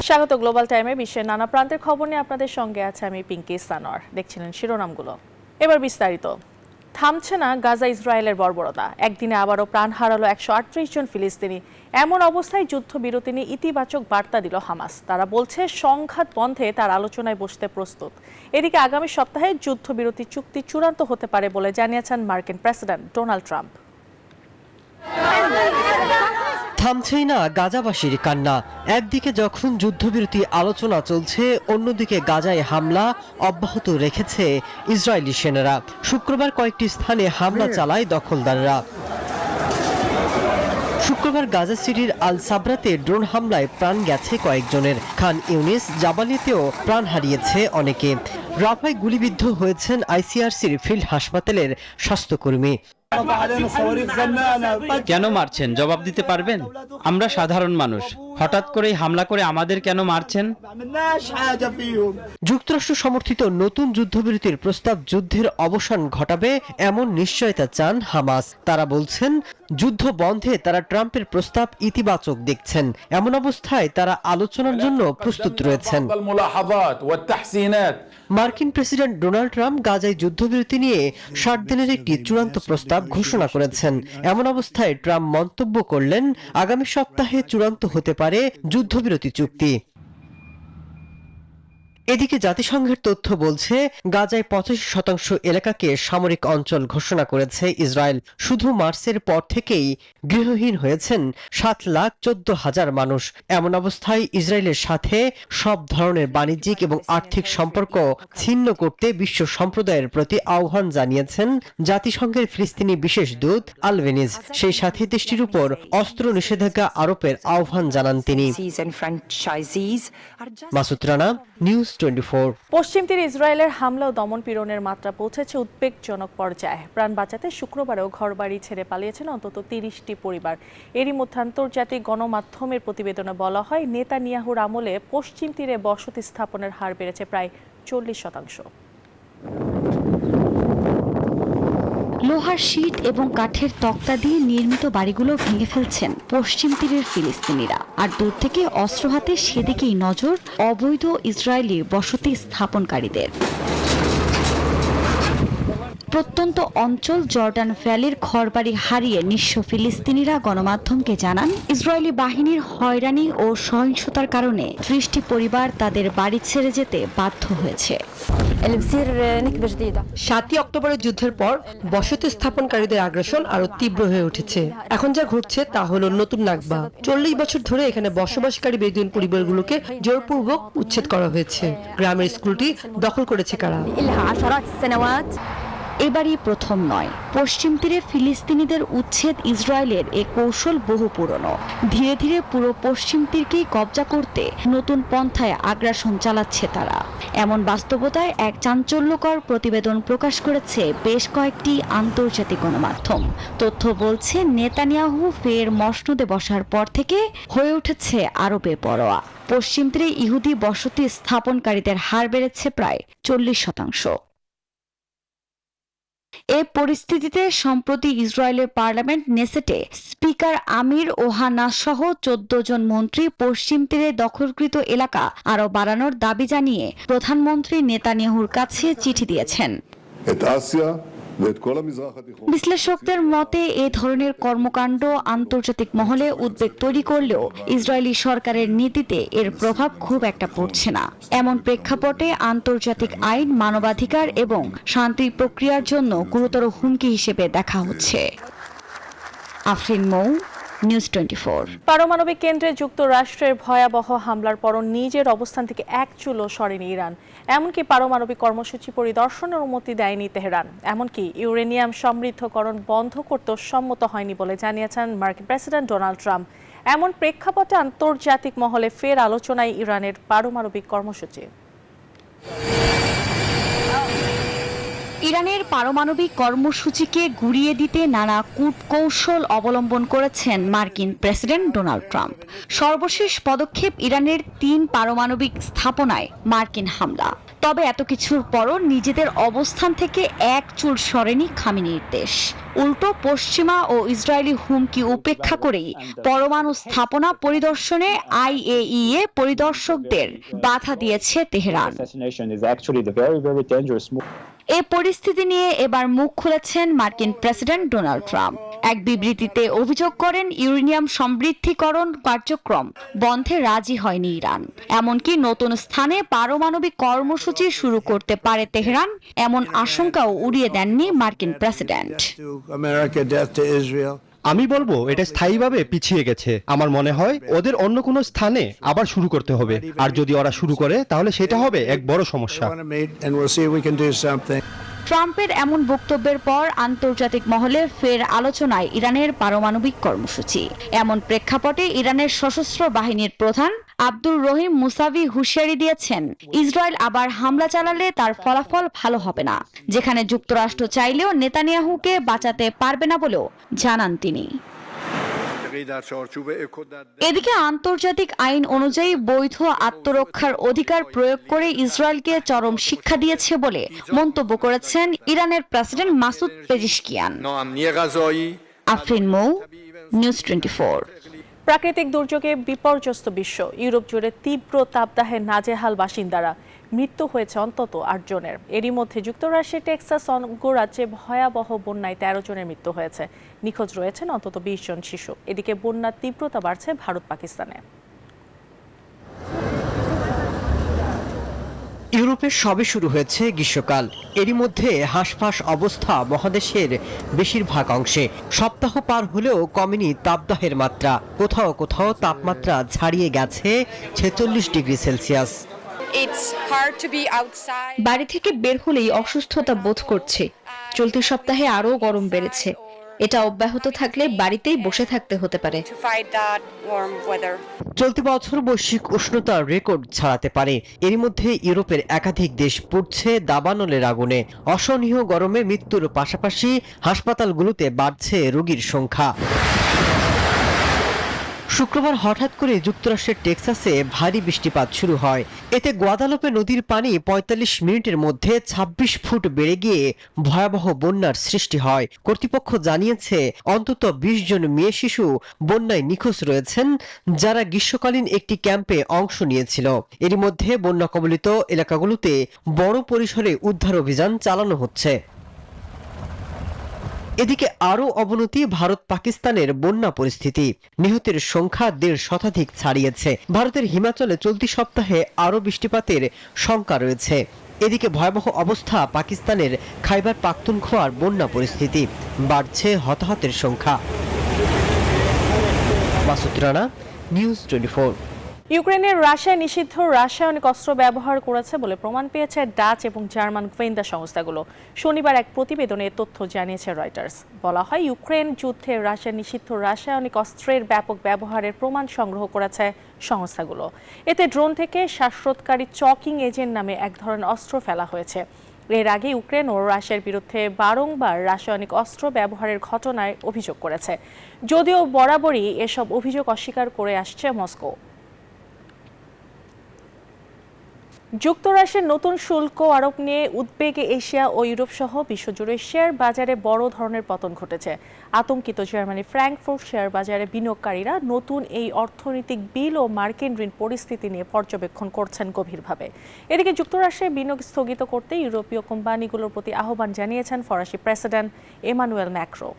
স্বাগত গ্লোবাল টাইমে বিশ্বের নানা প্রান্তের খবর নিয়ে আপনাদের সঙ্গে আছে আমি পিঙ্কি সানোয়ার। দেখছিলেন শিরোনামগুলো, এবার বিস্তারিত। থামছে না গাজা ইসরায়েলের বর্বরতা, একদিনে আবারও প্রাণ হারালো 138 জন ফিলিস্তিনি। এমন অবস্থায় যুদ্ধবিরতি নিয়ে ইতিবাচক বার্তা দিল হামাস। তারা বলছে সংঘাত বন্ধে তার আলোচনায় বসতে প্রস্তুত। এদিকে আগামী সপ্তাহে যুদ্ধবিরতি চুক্তি চূড়ান্ত হতে পারে বলে জানিয়েছেন মার্কিন প্রেসিডেন্ট ডোনাল্ড ট্রাম্প। থামছেই না গাজাবাসীর কান্না। একদিকে যখন যুদ্ধবিরতি আলোচনা চলছে, অন্যদিকে গাজায় হামলা অব্যাহত রেখেছে ইসরায়েলি সেনারা। শুক্রবার কয়েকটি স্থানে হামলা চালায় দখলদাররা। শুক্রবার গাজা সিটির আল সাবরাতে ড্রোন হামলায় প্রাণ গেছে কয়েকজনের। খান ইউনিস, জাবালিয়াতেও প্রাণ হারিয়েছে অনেকে। রাফায় গুলিবিদ্ধ হয়েছেন আইসিআরসির ফিল্ড হাসপাতালের স্বাস্থ্যকর্মী। কেন মারছেন জবাব দিতে পারবেন? আমরা সাধারণ মানুষ, হঠাৎ করেই হামলা করে আমাদের কেন মারছেন? যুক্তরাষ্ট্র সমর্থিত নতুন যুদ্ধবিরতির প্রস্তাব যুদ্ধের অবসান ঘটাবে এমন নিশ্চয়তা চান হামাস। তারা বলছেন যুদ্ধ বন্ধে তারা ট্রাম্পের প্রস্তাব ইতিবাচক দেখছেন। এমন অবস্থায় তারা আলোচনার জন্য প্রস্তুত রয়েছেন। মার্কিন প্রেসিডেন্ট ডোনাল্ড ট্রাম্প গাজায় যুদ্ধবিরতি নিয়ে 60 দিনের একটি চূড়ান্ত প্রস্তাব ঘোষণা করেছেন। এমন অবস্থায় ট্রাম্প মন্তব্য করলেন, আগামী সপ্তাহে চূড়ান্ত হতে পারে যুদ্ধবিরতি চুক্তি। এদিকে জাতিসংঘের তথ্য বলছে গাজায় 85% এলাকাকে সামরিক অঞ্চল ঘোষণা করেছে ইসরায়েল। শুধু মার্চের পর থেকেই গৃহহীন হয়েছেন 7,14,000 মানুষ। এমন অবস্থায় ইসরায়েলের সাথে সব ধরনের বাণিজ্যিক এবং আর্থিক সম্পর্ক ছিন্ন করতে বিশ্ব সম্প্রদায়ের প্রতি আহ্বান জানিয়েছেন জাতিসংঘের ফিলিস্তিনি বিশেষ দূত আলবেনিজ। সেই সাথে দেশটির উপর অস্ত্র নিষেধাজ্ঞা আরোপের আহ্বান জানান তিনি। মাসুদ রানা, নিউজ 24। পশ্চিম তীরে ইসরায়েলের হামলা ও দমন পীড়নের মাত্রা পৌঁছেছে উদ্বেগজনক পর্যায়ে। প্রাণ বাঁচাতে শুক্রবারেও ঘরবাড়ি ছেড়ে পালিয়েছেন অন্তত 30টি পরিবার। এরই মধ্যে আন্তর্জাতিক গণমাধ্যমের প্রতিবেদনে বলা হয়, নেতানিয়াহুর আমলে পশ্চিম তীরে বসতি স্থাপনের হার বেড়েছে প্রায় 40%। লোহার শীট এবং কাঠের তক্তা দিয়ে নির্মিত বাড়িগুলো ভেঙে ফেলছেন পশ্চিম তীরের ফিলিস্তিনিরা। আর দূর থেকে অস্ত্র হাতে সেদিকেই নজর অবৈধ ইসরায়েলি বসতি স্থাপনকারীদের। প্রত্যন্ত অঞ্চল জর্ডান ভ্যালির ঘরবাড়ি হারিয়ে নিঃস্ব ফিলিস্তিনিরা গণমাধ্যমকে জানান, ইসরায়েলি বাহিনীর হয়রানি ও সহিংসতার কারণে 30টি পরিবার তাদের বাড়ি ছেড়ে যেতে বাধ্য হয়েছে। 7ই অক্টোবরের যুদ্ধের পর বসতি স্থাপনকারীদের আগ্রাসন আরো তীব্র হয়ে উঠেছে। এখন যা ঘটছে তা হলো নতুন নাকবা। 40 বছর ধরে এখানে বসবাসকারী বেদুইন পরিবারগুলোকে জোরপূর্বক উচ্ছেদ করা হয়েছে। গ্রামের স্কুলটি দখল করেছে কারা? এবারই প্রথম নয়। পশ্চিম তীরে ফিলিস্তিনিদের উচ্ছেদ ইসরায়েলের এ কৌশল বহু পুরনো। ধীরে ধীরে পুরো পশ্চিম তীরকেই কবজা করতে নতুন পন্থায় আগ্রাসন চালাচ্ছে তারা। এমন বাস্তবতায় এক চাঞ্চল্যকর প্রতিবেদন প্রকাশ করেছে বেশ কয়েকটি আন্তর্জাতিক গণমাধ্যম। তথ্য বলছে, নেতানিয়াহু ফের মসনদে বসার পর থেকে হয়ে উঠেছে আরো বেপরোয়া। পশ্চিম তীরে ইহুদি বসতি স্থাপনকারীদের হার বেড়েছে প্রায় 40%। এ পরিস্থিতিতে সম্প্রতি ইসরায়েলের পার্লামেন্ট নেসেটে স্পিকার আমির ওহানা সহ 14 জন মন্ত্রী পশ্চিম তীরে দখলকৃত এলাকা আরও বাড়ানোর দাবি জানিয়ে প্রধানমন্ত্রী নেতানিয়াহুর কাছে চিঠি দিয়েছেন। বিশ্লেষকদের মতে এ ধরনের কর্মকাণ্ড আন্তর্জাতিক মহলে উদ্বেগ তৈরি করলেও ইসরায়েলি সরকারের নীতিতে এর প্রভাব খুব একটা পড়ছে না। এমন প্রেক্ষাপটে আন্তর্জাতিক আইন, মানবাধিকার এবং শান্তি প্রক্রিয়ার জন্য গুরুতর হুমকি হিসেবে দেখা হচ্ছে। আফরিন মৌ, নিউজ 24। পারমাণবিক কেন্দ্রে যুক্তরাষ্ট্রের ভয়াবহ হামলার পরও নিজের অবস্থান থেকে এক চুলও সরেনি ইরান। এমনকি পারমাণবিক কর্মসূচি পরিদর্শনের অনুমতি দেয়নি তেহরান। এমনকি ইউরেনিয়াম সমৃদ্ধকরণ বন্ধ করতেও সম্মত হয়নি বলে জানিয়েছেন মার্কিন প্রেসিডেন্ট ডোনাল্ড ট্রাম্প। এমন প্রেক্ষাপটে আন্তর্জাতিক মহলে ফের আলোচনায় ইরানের পারমাণবিক কর্মসূচি। ইরানের পারমাণবিক কর্মসূচিকে গুড়িয়ে দিতে নানা কূটকৌশল অবলম্বন করেছেন মার্কিন প্রেসিডেন্ট ডোনাল্ড ট্রাম্প। সর্বশেষ পদক্ষেপ ইরানের 3 পারমাণবিক স্থাপনায় মার্কিন হামলা। তবে এত কিছুর পরও নিজেদের অবস্থান থেকে এক চুল সরেনি খামেনির দেশ। উল্টো পশ্চিমা ও ইসরায়েলি হুমকি উপেক্ষা করেই পরমাণু স্থাপনা পরিদর্শনে IAEA পরিদর্শকদের বাধা দিয়েছে তেহরান। এ পরিস্থিতি নিয়ে এবার মুখ খুলেছেন মার্কিন প্রেসিডেন্ট ডোনাল্ড ট্রাম্প। এক বিবৃতিতে অভিযোগ করেন ইউরেনিয়াম সমৃদ্ধিকরণ কার্যক্রম বন্ধে রাজি হয়নি ইরান। এমনকি নতুন স্থানে পারমাণবিক কর্মসূচি শুরু করতে পারে তেহরান, এমন আশঙ্কাও উড়িয়ে দেননি মার্কিন প্রেসিডেন্ট। আমি বলবো এটা স্থায়ীভাবে পিছিয়ে গেছে। আমার মনে হয় ওদের অন্য কোনো স্থানে আবার শুরু করতে হবে, আর যদি ওরা শুরু করে তাহলে সেটা হবে এক বড় সমস্যা। ট্রাম্পের এমন বক্তব্যের পর আন্তর্জাতিক মহলে ফের আলোচনায় ইরানের পারমাণবিক কর্মসূচি। এমন প্রেক্ষাপটে ইরানের সশস্ত্র বাহিনীর প্রধান আব্দুর রহিম মুসাভি হুঁশিয়ারি দিয়েছেন, ইসরায়েল আবার হামলা চালালে তার ফলাফল ভালো হবে না, যেখানে যুক্তরাষ্ট্র চাইলেও নেতানিয়াহুকে বাঁচাতে পারবে না বলেও জানান তিনি। এদিকে আন্তর্জাতিক আইন অনুযায়ী বৈধ আত্মরক্ষার অধিকার প্রয়োগ করে ইসরায়েলকে চরম শিক্ষা দিয়েছে বলে মন্তব্য করেছেন ইরানের প্রেসিডেন্ট মাসুদ পেজিশকিয়ান। আফরিন মৌ, নিউজ 24। প্রাকৃতিক দুর্যোগে বিপর্যস্ত বিশ্ব। ইউরোপ জুড়ে তীব্র তাপদাহে নাজেহাল বাসিন্দারা। মৃত্যু হয়েছে অন্তত 8 জনের। এরই মধ্যে যুক্তরাষ্ট্রের টেক্সাস অঙ্গরাজ্যে ভয়াবহ বন্যায় 13 জনের মৃত্যু হয়েছে। নিখোঁজ রয়েছেন অন্তত 20 জন শিশু। এদিকে বন্যার তীব্রতা বাড়ছে ভারত পাকিস্তানে। ইউরোপে সবে শুরু হয়েছে গ্রীষ্মকাল। এরই মধ্যে হাঁসফাঁস অবস্থা মহাদেশের বেশিরভাগ অংশে। সপ্তাহ পার হলেও কমেনি তাপদাহের মাত্রা। কোথাও কোথাও তাপমাত্রা ছাড়িয়ে গেছে 46 ডিগ্রি সেলসিয়াস। বাড়ি থেকে বের হলেই অসুস্থতা বোধ করছে। চলতি সপ্তাহে আরও গরম বেড়েছে। এটা অব্যাহত থাকলে বাড়িতেই বসে থাকতে হতে পারে। চলতি বছর বৈশ্বিক উষ্ণতার রেকর্ড ছাড়াতে পারে। এর মধ্যে ইউরোপের একাধিক দেশ পুড়ছে দাবানলের আগুনে। অসহনীয় গরমে মৃত্যুর পাশাপাশি হাসপাতালগুলোতে বাড়ছে রোগীর সংখ্যা। শুক্রবার হঠাৎ করে যুক্তরাষ্ট্রের টেক্সাসে ভারী বৃষ্টিপাত শুরু হয়। এতে গুয়াদালোপে নদীর পানি 45 মিনিটের মধ্যে 26 ফুট বেড়ে গিয়ে ভয়াবহ বন্যার সৃষ্টি হয়। কর্তৃপক্ষ জানিয়েছে অন্তত 20 জন মেয়ে শিশু বন্যায় নিখোঁজ রয়েছেন, যারা গ্রীষ্মকালীন একটি ক্যাম্পে অংশ নিয়েছিল। এরই মধ্যে বন্যা কবলিত এলাকাগুলোতে বড় পরিসরে উদ্ধার অভিযান চালানো হচ্ছে। এদিকে আরও অবনতি ভারত পাকিস্তানের বন্যা পরিস্থিতি। নিহতের সংখ্যা 1.5 শতাধিক ছাড়িয়েছে। ভারতের হিমাচলে চলতি সপ্তাহে আরও বৃষ্টিপাতের শঙ্কা রয়েছে। এদিকে ভয়াবহ অবস্থা পাকিস্তানের খাইবার পাখতুনখোয়ার বন্যা পরিস্থিতি। বাড়ছে হতাহতের সংখ্যা। মাসুদ রানা, নিউজ 24। ইউক্রেনের রাশিয়া নিষিদ্ধ রাসায়নিক অস্ত্র ব্যবহার করেছে বলে প্রমাণ পেয়েছে ডাচ এবং জার্মান গোয়েন্দা সংস্থাগুলো। শনিবার এক প্রতিবেদনে এ তথ্য জানিয়েছে রয়টার্স। বলা হয়, ইউক্রেন যুদ্ধে রাশিয়া নিষিদ্ধ রাসায়নিক অস্ত্রের ব্যাপক ব্যবহারের প্রমাণ সংগ্রহ করেছে সংস্থাগুলো। এতে ড্রোন থেকে শ্বাসরোধকারী চকিং এজেন্ট নামে এক ধরনের অস্ত্র ফেলা হয়েছে। এর আগে ইউক্রেন ও রাশিয়ার বিরুদ্ধে বারংবার রাসায়নিক অস্ত্র ব্যবহারের ঘটনায় অভিযোগ করেছে, যদিও বরাবরই এসব অভিযোগ অস্বীকার করে আসছে মস্কো। যুক্তরাষ্ট্রের নতুন শুল্ক আরোপ নিয়ে উদ্বেগে এশিয়া ও ইউরোপ সহ বিশ্বজুড়ে শেয়ার বাজারে বড় ধরনের পতন ঘটেছে। আতঙ্কিত জার্মানি ফ্র্যাঙ্কফুর্ট শেয়ার বাজারে বিনিয়োগকারীরা নতুন এই অর্থনৈতিক বিল ও মার্কিন ঋণ পরিস্থিতি নিয়ে পর্যবেক্ষণ করছেন গভীরভাবে। এদিকে যুক্তরাষ্ট্রে বিনিয়োগ স্থগিত করতে ইউরোপীয় কোম্পানিগুলোর প্রতি আহ্বান জানিয়েছেন ফরাসি প্রেসিডেন্ট এমানুয়েল ম্যাক্রো।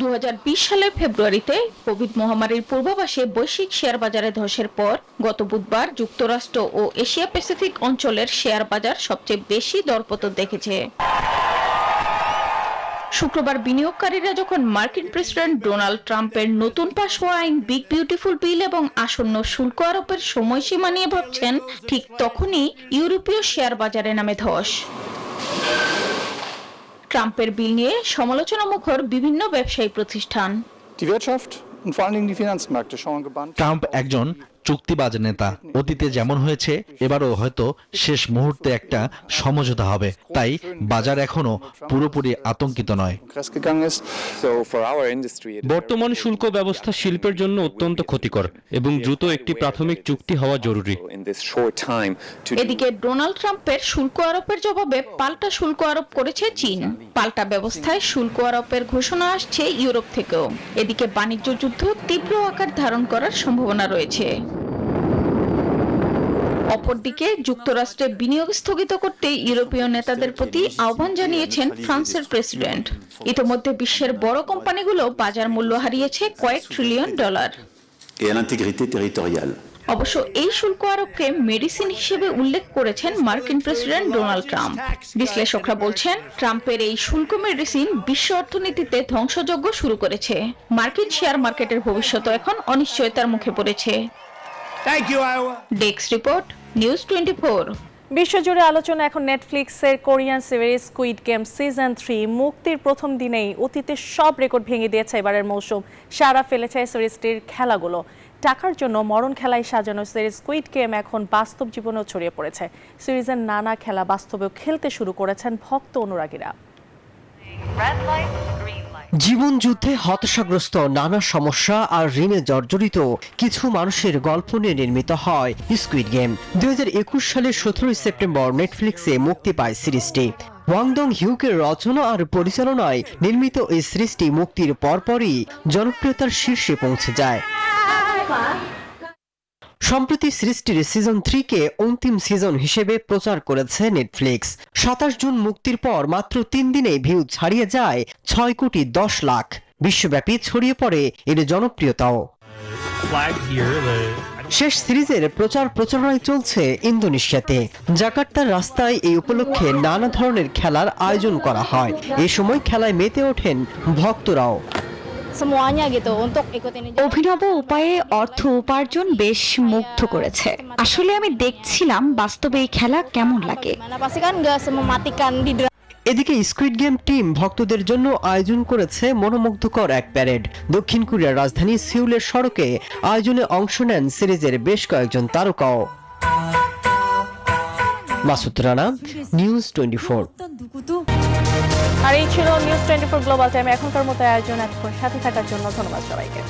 2020 সালের ফেব্রুয়ারিতে কোভিড মহামারীর পূর্বাভাসে বৈশ্বিক শেয়ার বাজারে ধসের পর গত বুধবার যুক্তরাষ্ট্র ও এশিয়া প্যাসিফিক অঞ্চলের শেয়ার বাজার সবচেয়ে বেশি দরপতন দেখেছে। শুক্রবার বিনিয়োগকারীরা যখন মার্কিন প্রেসিডেন্ট ডোনাল্ড ট্রাম্পের নতুন পাস হওয়া আইন বিগ বিউটিফুল বিল এবং আসন্ন শুল্ক আরোপের সময়সীমা নিয়ে ভাবছেন, ঠিক তখনই ইউরোপীয় শেয়ার বাজারে নামে ধস। ট্রাম্পের বিল নিয়ে সমালোচনা মুখর বিভিন্ন ব্যবসায়ী প্রতিষ্ঠান। ট্রাম্প একজন চুক্তিবাজ নেতা। অতীতে যেমন হয়েছে এবারও হয়তো শেষ মুহূর্তে একটা সমঝোতা হবে, তাই বাজার এখনো পুরোপুরি আতঙ্কিত নয়। বর্তমান শুল্ক ব্যবস্থা শিল্পের জন্য অত্যন্ত ক্ষতিকর এবং দ্রুত একটি প্রাথমিক চুক্তি হওয়া জরুরি। এদিকে ডোনাল্ড ট্রাম্পের শুল্ক আরোপের জবাবে পাল্টা শুল্ক আরোপ করেছে চীন। পাল্টা ব্যবস্থায় শুল্ক আরোপের ঘোষণা আসছে ইউরোপ থেকেও। এদিকে বাণিজ্য যুদ্ধ তীব্র আকার ধারণ করার সম্ভাবনা রয়েছে। অপরদিকে যুক্তরাষ্ট্রে বিনিয়োগ স্থগিত করতে ইউরোপীয় নেতাদের প্রতি আহ্বান জানিয়েছেন ফ্রান্সের প্রেসিডেন্ট। ইতোমধ্যে বিশ্বের বড় কোম্পানিগুলো বাজার মূল্য হারিয়েছে কয়েক ট্রিলিয়ন ডলার। অবশ্য এই শুল্ক আরোপকে মেডিসিন হিসেবে উল্লেখ করেছেন মার্কিন প্রেসিডেন্ট ডোনাল্ড ট্রাম্প। বিশ্লেষকরা বলছেন ট্রাম্পের এই শুল্ক মেডিসিন বিশ্ব অর্থনীতিতে ধ্বংসযজ্ঞ শুরু করেছে। মার্কিন শেয়ার মার্কেটের ভবিষ্যৎ এখন অনিশ্চয়তার মুখে পড়েছে। Desk report, news 24। বিশ্বজুড়ে আলোচনা এখন নেটফ্লিক্সের Korean series squid game season 3 মুক্তির প্রথম দিনেই অতীতের সব রেকর্ড ভেঙে দিয়েছে এবারের মৌসুম। সাড়া ফেলেছে সিরিজটির খেলাগুলো। টাকার জন্য মরণ খেলায় সাজানো সিরিজ স্কুইড গেম এখন বাস্তব জীবনেও ছড়িয়ে পড়েছে। সিরিজের নানা খেলা বাস্তবেও খেলতে শুরু করেছেন ভক্ত অনুরাগীরা। জীবন যুদ্ধে হতাশাগ্রস্ত নানা সমস্যা আর ঋণে জর্জরিত কিছু মানুষের গল্প নিয়ে নির্মিত হয় স্কুইড গেম। 2021 সালের 17 সেপ্টেম্বর নেটফ্লিক্সে মুক্তি পায় সিরিজটি। ওয়াং ডং হিউকের রচনা আর পরিচালনায় নির্মিত এই সিরিজটি মুক্তির পরপরই জনপ্রিয়তার শীর্ষে পৌঁছে যায়। সম্প্রতি সিরিজটির সিজন 3-কে অন্তিম সিজন হিসেবে প্রচার করেছে নেটফ্লিক্স। 27 জুন মুক্তির পর মাত্র 3 দিনে ভিউ ছাড়িয়ে যায় 6 কোটি 10 লাখ। বিশ্বব্যাপী ছড়িয়ে পড়ে এর জনপ্রিয়তাও। শেষ সিরিজের প্রচারণায় চলছে ইন্দোনেশিয়াতে। জাকার্তার রাস্তায় এই উপলক্ষে নানা ধরনের খেলার আয়োজন করা হয়। এ সময় খেলায় মেতে ওঠেন ভক্তরাও। অভিনব উপায়ে অর্থ উপার্জন বেশ মুগ্ধ করেছে। আসলে আমি দেখছিলাম বাস্তবে এই খেলা কেমন লাগে। এদিকে স্কুইড গেম টিম ভক্তদের জন্য আয়োজন করেছে মনোমুগ্ধকর এক প্যারেড। দক্ষিণ কোরিয়ার রাজধানী সিউলের সড়কে আয়োজনে অংশ নেন সিরিজের বেশ কয়েকজন তারকাও। মাসুদ রানা, নিউজ 24। আর এই ছিল নিউজ 24 গ্লোবাল টাইম এখনকার মতো আয়োজন। এতক্ষণ সাথে থাকার জন্য ধন্যবাদ সবাইকে।